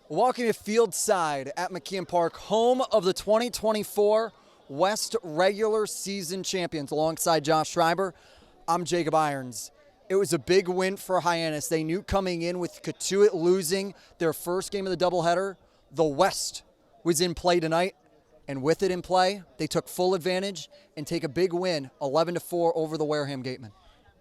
Walking to field side at McKeon Park, home of the 2024 West regular season champions. Alongside Josh Schreiber, I'm Jacob Irons. It was a big win for Hyannis. They knew coming in with Coates losing their first game of the doubleheader, the West was in play tonight. And with it in play, they took full advantage and take a big win, 11-4 over the Wareham Gatemen.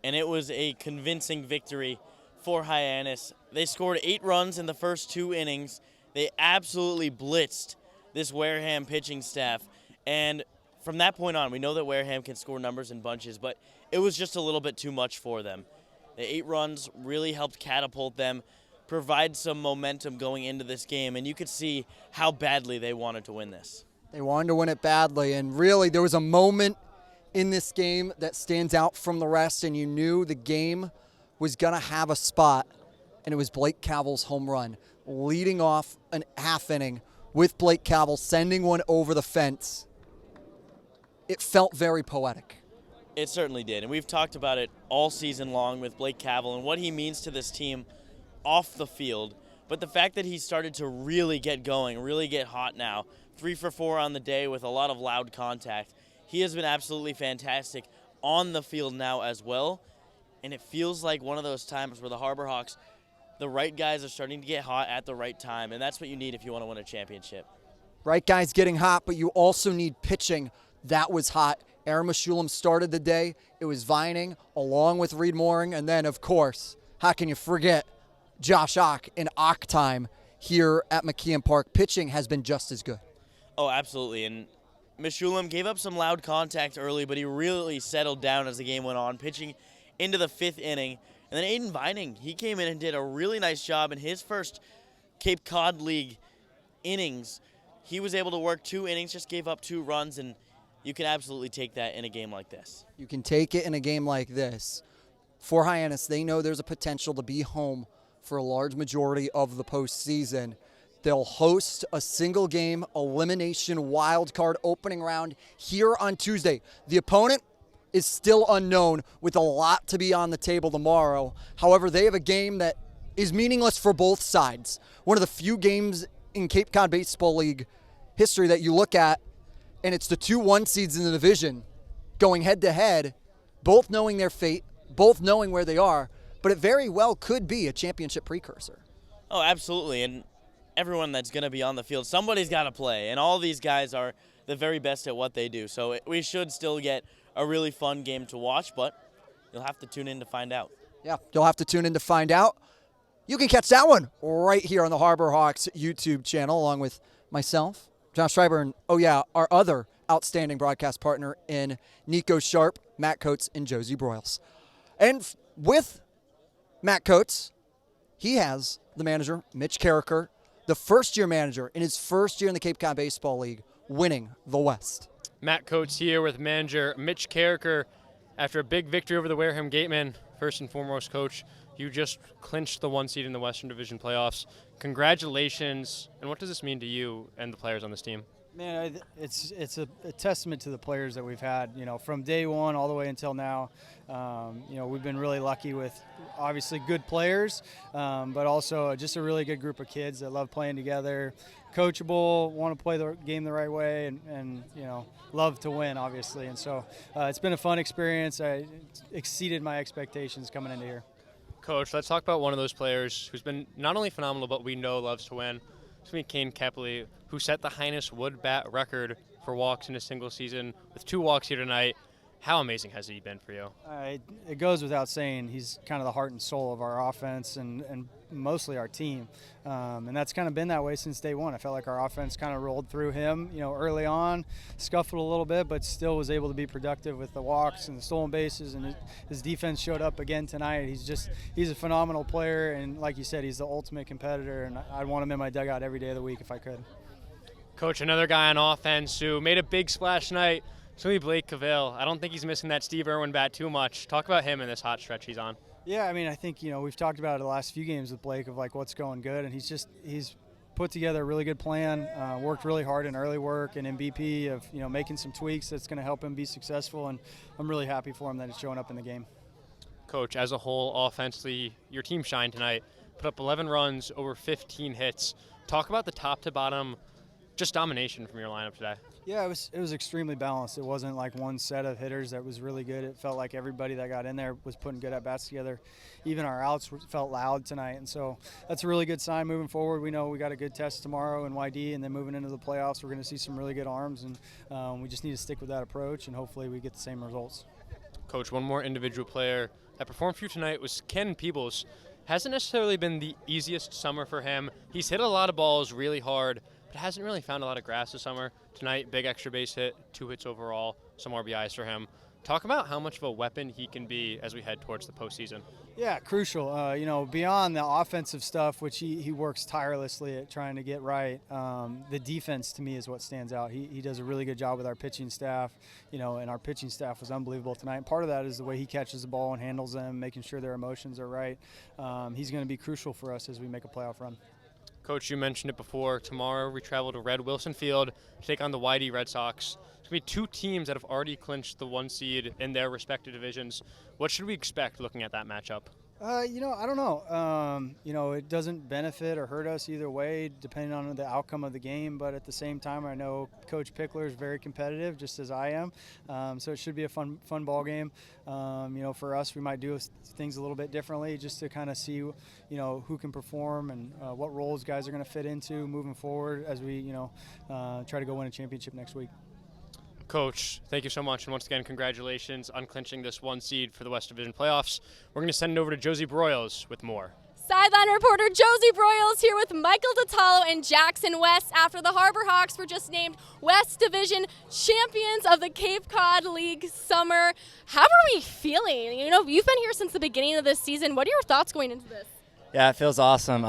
And it was a convincing victory for Hyannis. They scored 8 runs in the first 2 innings. They absolutely blitzed this Wareham pitching staff. And from that point on, we know that Wareham can score numbers in bunches, but it was just a little bit too much for them. The 8 runs really helped catapult them, provide some momentum going into this game, and you could see how badly they wanted to win this. They wanted to win it badly, and really there was a moment in this game that stands out from the rest, and you knew the game was going to have a spot, and it was Blake Cavill's home run, leading off an half inning with Blake Cavill sending one over the fence. It felt very poetic. It certainly did, and we've talked about it all season long with Blake Cavill and what he means to this team off the field. But the fact that he started to really get going, really get hot now, 3 for 4 on the day with a lot of loud contact, he has been absolutely fantastic on the field now as well. And it feels like one of those times where the Harbor Hawks, the right guys are starting to get hot at the right time, and that's what you need if you want to win a championship. Right guys getting hot, but you also need pitching that was hot. Aaron Meshulam started the day. It was Vining along with Reed Mooring, and then, of course, how can you forget Josh Ock in Ock time here at McKeon Park. Pitching has been just as good. Oh, absolutely, and Meshulam gave up some loud contact early, but he really settled down as the game went on, pitching into the 5th inning. And then Aiden Vining, he came in and did a really nice job in his first Cape Cod League innings. He was able to work 2 innings, just gave up 2 runs, and you can absolutely take that in a game like this. You can take it in a game like this. For Hyannis, they know there's a potential to be home for a large majority of the postseason. They'll host a single game elimination wild card opening round here on Tuesday. The opponent is still unknown with a lot to be on the table tomorrow. However, they have a game that is meaningless for both sides. One of the few games in Cape Cod Baseball League history that you look at, and it's the 2 1 seeds in the division going head to head, both knowing their fate, both knowing where they are, but it very well could be a championship precursor. Oh, absolutely, and everyone that's going to be on the field, somebody's got to play, and all these guys are the very best at what they do. So we should still get a really fun game to watch, but you'll have to tune in to find out. Yeah, you'll have to tune in to find out. You can catch that one right here on the Harbor Hawks YouTube channel, along with myself, Josh Schreiber, and, oh yeah, our other outstanding broadcast partner in Nico Sharp, Matt Coates and Josie Broyles. And with Matt Coates, he has the manager, Mitch Carricker, the first-year manager in his first year in the Cape Cod Baseball League, winning the West. Matt Coates here with manager Mitch Carricker. After a big victory over the Wareham Gatemen, first and foremost, Coach, you just clinched the 1 seed in the Western Division playoffs. Congratulations, and what does this mean to you and the players on this team? Man, it's a testament to the players that we've had, from day one all the way until now. We've been really lucky with obviously good players, but also just a really good group of kids that love playing together, coachable, want to play the game the right way, and love to win, obviously. And so it's been a fun experience. It exceeded my expectations coming into here. Coach, let's talk about one of those players who's been not only phenomenal, but we know loves to win. It's me, Kane Kepley, who set the Hyannis wood bat record for walks in a single season with 2 walks here tonight. How amazing has he been for you? It goes without saying. He's kind of the heart and soul of our offense and mostly our team. And that's kind of been that way since day one. I felt like our offense kind of rolled through him, early on, scuffled a little bit, but still was able to be productive with the walks and the stolen bases. And his defense showed up again tonight. He's a phenomenal player. And like you said, he's the ultimate competitor. And I'd want him in my dugout every day of the week if I could. Coach, another guy on offense who made a big splash tonight. It's going to be Blake Cavill. I don't think he's missing that Steve Irwin bat too much. Talk about him in this hot stretch he's on. Yeah, I think, we've talked about it the last few games with Blake of what's going good, and he's put together a really good plan, worked really hard in early work and in BP of, making some tweaks that's going to help him be successful, and I'm really happy for him that it's showing up in the game. Coach, as a whole, offensively, your team shined tonight. put up 11 runs, over 15 hits. Talk about the top to bottom, just domination from your lineup today. Yeah, it was extremely balanced. It wasn't like one set of hitters that was really good. It felt like everybody that got in there was putting good at-bats together. Even our outs felt loud tonight, and so that's a really good sign moving forward. We know we got a good test tomorrow in YD, and then moving into the playoffs, we're going to see some really good arms, and we just need to stick with that approach, and hopefully we get the same results. Coach, one more individual player that performed for you tonight was Ken Peebles. Hasn't necessarily been the easiest summer for him. He's hit a lot of balls really hard, but hasn't really found a lot of grass this summer. Tonight, big extra base hit, 2 hits overall, some RBIs for him. Talk about how much of a weapon he can be as we head towards the postseason. Yeah, crucial. Beyond the offensive stuff, which he works tirelessly at trying to get right, the defense to me is what stands out. He does a really good job with our pitching staff, and our pitching staff was unbelievable tonight. And part of that is the way he catches the ball and handles them, making sure their emotions are right. He's going to be crucial for us as we make a playoff run. Coach, you mentioned it before. Tomorrow we travel to Red Wilson Field to take on the YD Red Sox. It's going to be 2 teams that have already clinched the 1 seed in their respective divisions. What should we expect looking at that matchup? I don't know. It doesn't benefit or hurt us either way, depending on the outcome of the game. But at the same time, I know Coach Pickler is very competitive, just as I am. So it should be a fun ball game. For us, we might do things a little bit differently, just to kind of see, who can perform and what roles guys are going to fit into moving forward as we, try to go win a championship next week. Coach, thank you so much, and once again, congratulations on clinching this 1 seed for the West Division playoffs. We're going to send it over to Josie Broyles with more. Sideline reporter Josie Broyles here with Michael Tatalo and Jackson West after the Harbor Hawks were just named West Division champions of the Cape Cod League Summer. How are we feeling? You've been here since the beginning of this season. What are your thoughts going into this? Yeah, it feels awesome.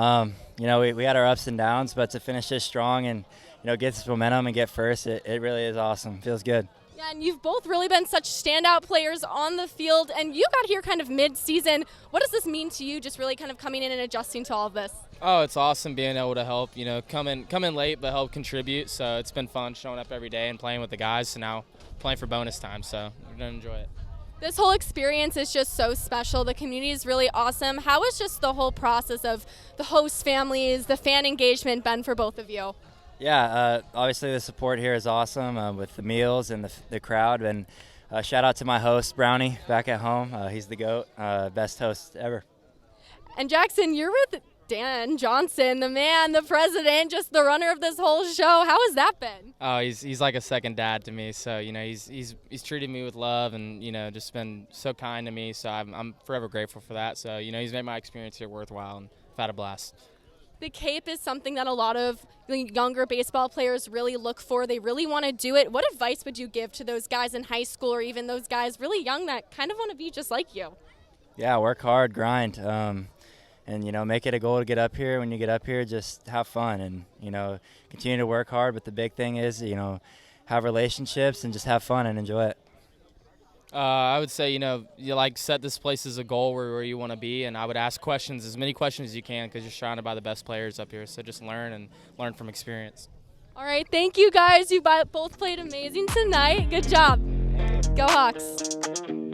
We had our ups and downs, but to finish this strong and get this momentum and get first, it really is awesome. Feels good. Yeah, and you've both really been such standout players on the field, and you got here kind of mid-season. What does this mean to you, just really kind of coming in and adjusting to all of this? Oh, it's awesome being able to help, come in late but help contribute. So it's been fun showing up every day and playing with the guys. So now playing for bonus time, so we're going to enjoy it. This whole experience is just so special. The community is really awesome. How has just the whole process of the host families, the fan engagement been for both of you? Yeah, obviously the support here is awesome with the meals and the crowd. And shout out to my host, Brownie, back at home. He's the GOAT, best host ever. And Jackson, you're with Dan Johnson, the man, the president, just the runner of this whole show. How has that been? Oh, he's like a second dad to me. So he's treated me with love and just been so kind to me. So I'm forever grateful for that. So he's made my experience here worthwhile, and I've had a blast. The Cape is something that a lot of younger baseball players really look for. They really want to do it. What advice would you give to those guys in high school or even those guys really young that kind of want to be just like you? Yeah, work hard, grind, and make it a goal to get up here. When you get up here, just have fun and continue to work hard. But the big thing is have relationships and just have fun and enjoy it. I would say, you set this place as a goal where you want to be, and I would ask questions, as many questions as you can, because you're surrounded by the best players up here. So just learn from experience. All right, thank you guys. You both played amazing tonight. Good job. Go Hawks.